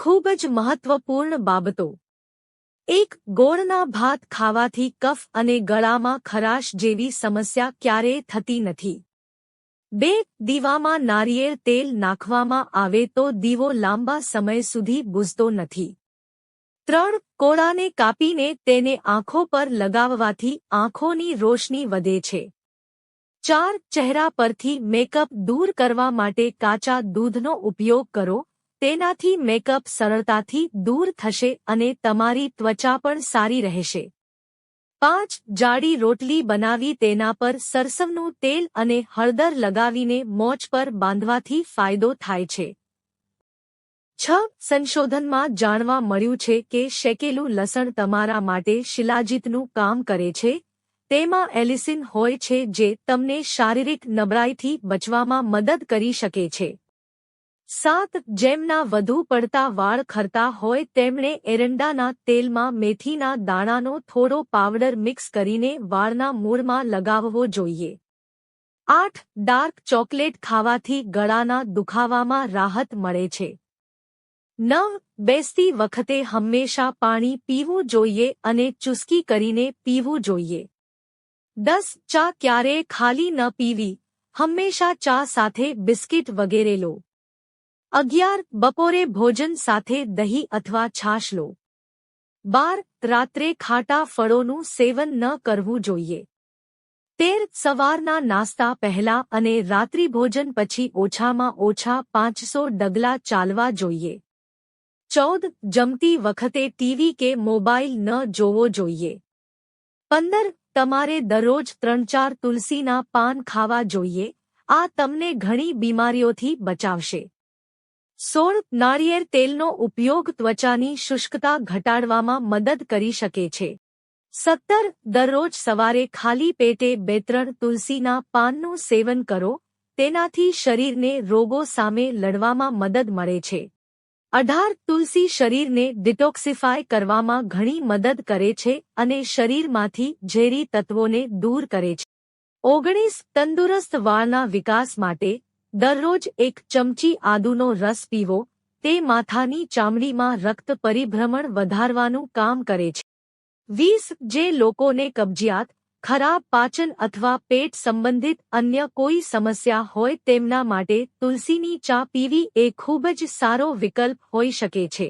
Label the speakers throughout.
Speaker 1: ખૂબ જ મહત્વપૂર્ણ બાબતો. 1. ગોળના ભાત ખાવાથી કફ અને ગળામાં ખરાશ જેવી સમસ્યા ક્યારેય થતી નથી. 2. દીવામાં નારિયેળ તેલ નાખવામાં આવે તો દીવો લાંબા સમય સુધી બુઝતો નથી. 3. કોળાને કાપીને તેને આંખો પર લગાવવાથી આંખોની રોશની વધે છે. 4. ચહેરા પરથી મેકઅપ દૂર કરવા માટે કાચા દૂધનો ઉપયોગ કરો, તેનાથી મેકઅપ સરળતાથી દૂર થશે અને તમારી ત્વચા પણ સારી રહેશે. 5. જાડી રોટલી બનાવી તેના પર સરસવનું તેલ અને હળદર લગાવીને મોં પર બાંધવાથી ફાયદો થાય છે. 6. સંશોધનમાં જાણવા મળ્યું છે કે શેકેલું લસણ તમારા માટે શિલાજીતનું કામ કરે છે. તેમાં એલિસિન હોય છે જે તમને શારીરિક નબળાઈથી બચવામાં મદદ કરી શકે છે. 7. જેમના વધુ પડતા વાળ ખરતા હોય તેમણે એરંડાના તેલમાં મેથીના દાણાનો થોડો પાવડર મિક્સ કરીને વાળના મૂળમાં લગાવવો જોઈએ. 8. ડાર્ક ચોકલેટ ખાવાથી ગળાના દુખાવામાં રાહત મળે છે. 9. બેસતી વખતે હંમેશા પાણી પીવું જોઈએ અને ચૂસકી કરીને પીવું જોઈએ. 10. ચા ક્યારેય ખાલી ન પીવી, હંમેશા ચા સાથે બિસ્કિટ વગેરે લો. 11. બપોરે ભોજન સાથે દહીં અથવા છાશ લો. 12. રાત્રે ખાટા ફળોનું સેવન ન કરવું જોઈએ. 13. સવારના નાસ્તા પહેલા અને રાત્રિભોજન પછી ઓછામાં ઓછા 500 ડગલા ચાલવા જોઈએ. 14. જમતી વખતે ટીવી કે મોબાઈલ ન જોવો જોઈએ. 15. તમારે દરરોજ 3-4 તુલસીના પાન ખાવા જોઈએ, આ તમને ઘણી બીમારીઓથી બચાવશે. 16. નાળિયેર તેલનો ઉપયોગ ત્વચાની શુષ્કતા ઘટાડવામાં મદદ કરી શકે છે. 17. દરરોજ સવારે ખાલી પેટે 2-3 તુલસીના પાનનું સેવન કરો, તેનાથી શરીરને રોગો સામે લડવામાં મદદ મળે છે. 18. તુલસી શરીરને ડિટોક્સિફાય કરવામાં ઘણી મદદ કરે છે અને શરીરમાંથી ઝેરી તત્વોને દૂર કરે છે. 19. તંદુરસ્ત વાળના વિકાસ માટે દરરોજ 1 ચમચી આદુનો રસ પીવો, તે માથાની ચામડીમાં રક્ત પરિભ્રમણ વધારવાનું કામ કરે છે. 20. જે લોકોને કબજિયાત, ખરાબ પાચન અથવા પેટ સંબંધિત અન્ય કોઈ સમસ્યા હોય તેમના માટે તુલસીની ચા પીવી એ ખૂબ જ સારો વિકલ્પ હોઈ શકે છે.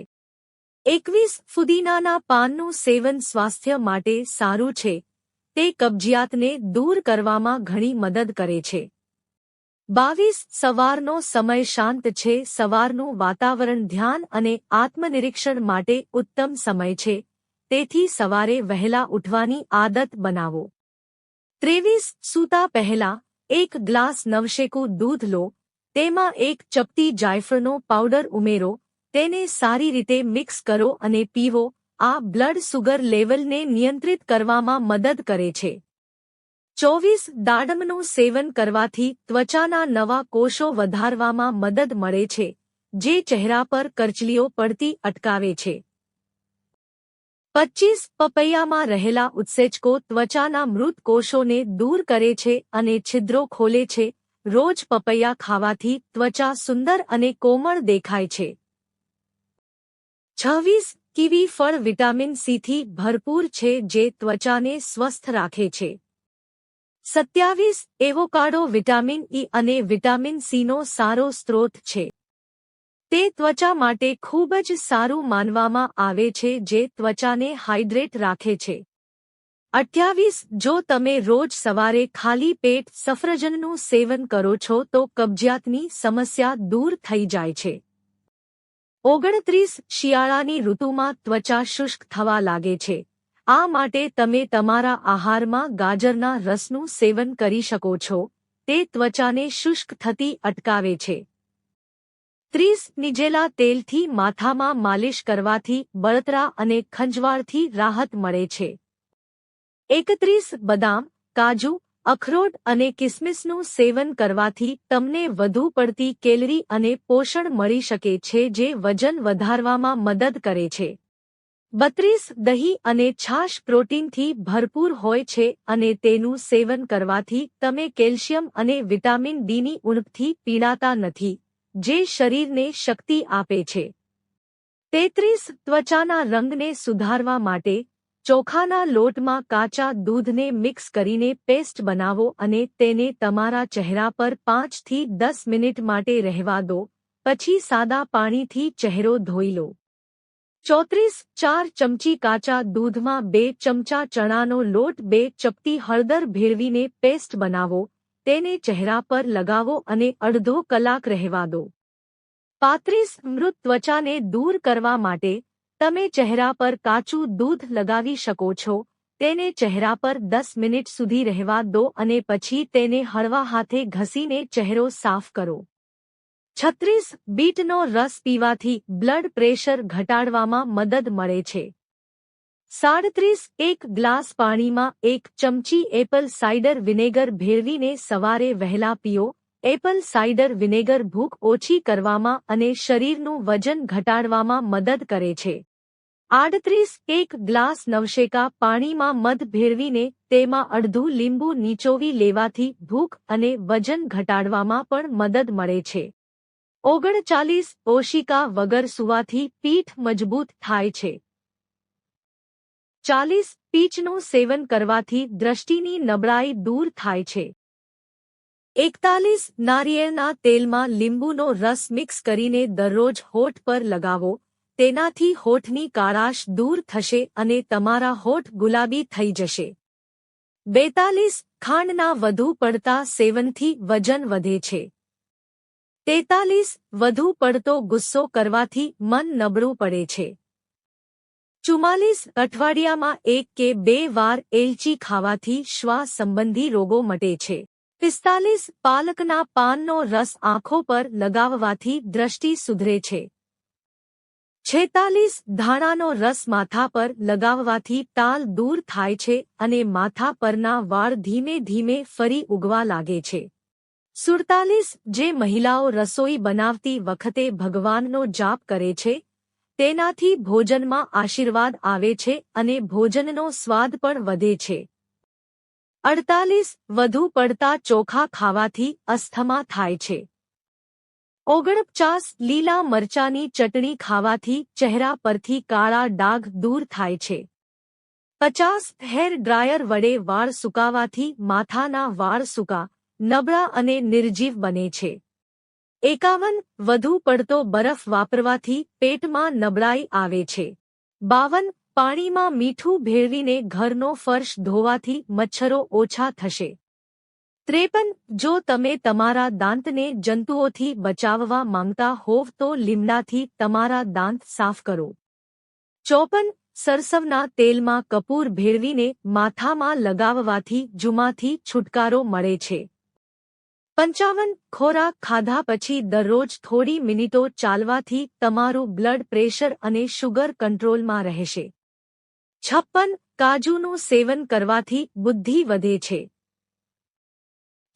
Speaker 1: 21. ફુદીનાના પાનનું સેવન સ્વાસ્થ્ય માટે સારું છે, તે કબજિયાતને દૂર કરવામાં ઘણી મદદ કરે છે. 22. સવારનો સમય શાંત છે. સવારનું વાતાવરણ ધ્યાન અને આત્મનિરીક્ષણ માટે ઉત્તમ સમય છે, તેથી સવારે વહેલા ઉઠવાની આદત બનાવો. 23. સૂતા પહેલા 1 ગ્લાસ નવશેકું દૂધ લો, તેમાં 1 ચપટી જાયફળનો પાવડર ઉમેરો, તેને સારી રીતે મિક્સ કરો અને પીવો, આ બ્લડ સુગર લેવલને નિયંત્રિત કરવામાં મદદ કરે છે. 24. દાડમનું સેવન કરવાથી ત્વચાના નવા કોષો વધારવામાં મદદ મળે છે, જે ચહેરા પર કરચલીઓ પડતી અટકાવે છે. 25. પપૈયામાં રહેલા ઉત્સેચકો ત્વચાના મૃત કોષોને દૂર કરે છે અને છિદ્રો ખોલે છે. રોજ પપૈયા ખાવાથી ત્વચા સુંદર અને કોમળ દેખાય છે. 26. કીવી ફળ વિટામિન સીથી ભરપૂર છે જે ત્વચાને સ્વસ્થ રાખે છે. 27. એવોકાડો વિટામિન ઈ અને વિટામિન સીનો સારો સ્ત્રોત છે. તે ત્વચા માટે ખૂબ જ સારું માનવામાં આવે છે જે ત્વચાને હાઇડ્રેટ રાખે છે. 28. જો તમે રોજ સવારે ખાલી પેટ સફરજનનું સેવન કરો છો તો કબજિયાતની સમસ્યા દૂર થઈ જાય છે. 29. શિયાળાની ઋતુમાં ત્વચા શુષ્ક થવા લાગે છે, આ માટે તમે તમારા આહારમાં ગાજરના રસનું સેવન કરી શકો છો, તે ત્વચાને શુષ્ક થતી અટકાવે છે. 30. નીજેલા તેલથી માથામાં માલિશ કરવાથી બળતરા અને ખંજવાળથી રાહત મળે છે. 31. બદામ, કાજુ, અખરોટ અને કિસમિસનું સેવન કરવાથી તમને વધુ પડતી કેલરી અને પોષણ મળી શકે છે જે વજન વધારવામાં મદદ કરે છે. 32. દહીં અને છાશ પ્રોટીનથી ભરપૂર હોય છે અને તેનું સેવન કરવાથી તમે કેલ્શિયમ અને વિટામિન ડીની ઉણપથી પીડાતા નથી, જે શરીરને શક્તિ આપે છે. 33 ત્વચાના રંગને સુધારવા માટે ચોખાના લોટમાં કાચા દૂધને મિક્સ કરીને પેસ્ટ બનાવો અને તેને તમારા ચહેરા પર 5 થી 10 મિનિટ માટે રહેવા દો, પછી સાદા પાણીથી ચહેરો ધોઈ લો. 34 4 ચમચી કાચા દૂધમાં 2 ચમચા ચણાનો લોટ 2 ચપટી હળદર ભેળવીને પેસ્ટ બનાવો, તેને ચહેરા પર લગાવો અને અડધો કલાક રહેવા દો. 35 મૃત ત્વચાને દૂર કરવા માટે તમે ચહેરા પર કાચું દૂધ લગાવી શકો છો, તેને ચહેરા પર 10 મિનિટ સુધી રહેવા દો અને પછી તેને હળવા હાથે ઘસીને ચહેરો સાફ કરો. 36 બીટનો રસ પીવાથી બ્લડ પ્રેશર ઘટાડવામાં મદદ મળે છે. 37 એક ગ્લાસ પાણીમાં 1 ચમચી એપલ સાઇડર વિનેગર ભેળવીને સવારે વહેલા પીઓ. એપલ સાઇડર વિનેગર ભૂખ ઓછી કરવામાં અને શરીરનું વજન ઘટાડવામાં મદદ કરે છે. 38 એક ગ્લાસ નવશેકા પાણીમાં મધ ભેળવીને તેમાં અડધું લીંબુ નીચોવી લેવાથી ભૂખ અને વજન ઘટાડવામાં પણ મદદ મળે છે. 39 ઓશિકા વગર સૂવાથી પીઠ મજબૂત થાય છે. 40 પીચનું સેવન કરવાથી દ્રષ્ટિની નબળાઈ દૂર થાય છે. 41 નારિયેળના તેલમાં લીંબુનો રસ મિક્સ કરીને દરરોજ હોઠ પર લગાવો, તેનાથી હોઠની કાળાશ દૂર થશે અને તમારા હોઠ ગુલાબી થઈ જશે. 42 ખાંડના વધુ પડતા સેવનથી વજન વધે છે. 43 વધુ પડતો ગુસ્સો કરવાથી મન નબળું પડે છે. 44 અઠવાડિયામાં 1 કે 2 વાર એલચી ખાવાથી શ્વાસ સંબંધી રોગો મટે છે. 45 પાલકના પાનનો રસ આંખો પર લગાવવાથી દ્રષ્ટિ સુધરે છે. 46 ધાણાનો રસ માથા પર લગાવવાથી તાલ દૂર થાય છે અને માથા પરના વાળ ધીમે ધીમે ફરી ઉગવા લાગે છે. 47 જે મહિલાઓ રસોઈ બનાવતી વખતે ભગવાનનો જાપ કરે છે, તેનાથી ભોજનમાં આશીર્વાદ આવે છે અને ભોજનનો સ્વાદ પણ વધે છે. 48 વધુ પડતા ચોખા ખાવાથી અસ્થમા થાય છે. 49 લીલા મરચાની ચટણી ખાવાથી ચહેરા પરથી કાળા ડાઘ દૂર થાય છે. 50 હેર ડ્રાયર વડે વાળ સુકાવાથી માથાના વાળ સૂકા, નબળા અને નિર્જીવ બને છે. 51 વધુ પડતો બરફ વાપરવાથી પેટમાં નબળાઈ આવે છે. 52 પાણીમાં મીઠું ભેળવીને ઘરનો ફર્શ ધોવાથી મચ્છરો ઓછા થશે. 53 જો તમે તમારા દાંતને જંતુઓથી બચાવવા માંગતા હોવ તો લીમડાથી તમારા દાંત સાફ કરો. 54 સરસવના તેલમાં કપૂર ભેળવીને માથામાં લગાવવાથી જુમાથી છુટકારો મળે છે. 55 ખોરાક ખાધા પછી દરરોજ થોડી મિનિટો ચાલવાથી તમારું બ્લડ પ્રેશર અને શુગર કંટ્રોલમાં રહેશે. 56 કાજુનું સેવન કરવાથી બુદ્ધિ વધે છે.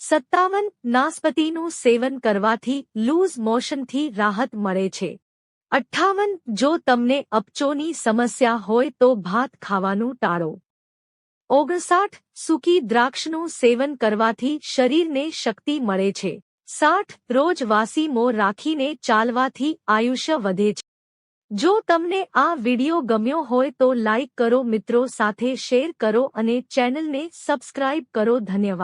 Speaker 1: 57 નાસ્પતિનું સેવન કરવાથી લૂઝ મોશનથી રાહત મળે છે. 58 જો તમને અપચોની સમસ્યા હોય તો ભાત ખાવાનું ટાળો. 59 સૂકી દ્રાક્ષનું સેવન કરવાથી શરીરને શક્તિ મળે છે. 60 રોજ વાસી મોં રાખીને ચાલવાથી આયુષ્ય વધે છે. જો તમને આ વિડિયો ગમ્યો હોય તો લાઈક કરો, મિત્રો સાથે શેર કરો અને ચેનલને સબસ્ક્રાઇબ કરો. ધન્યવાદ.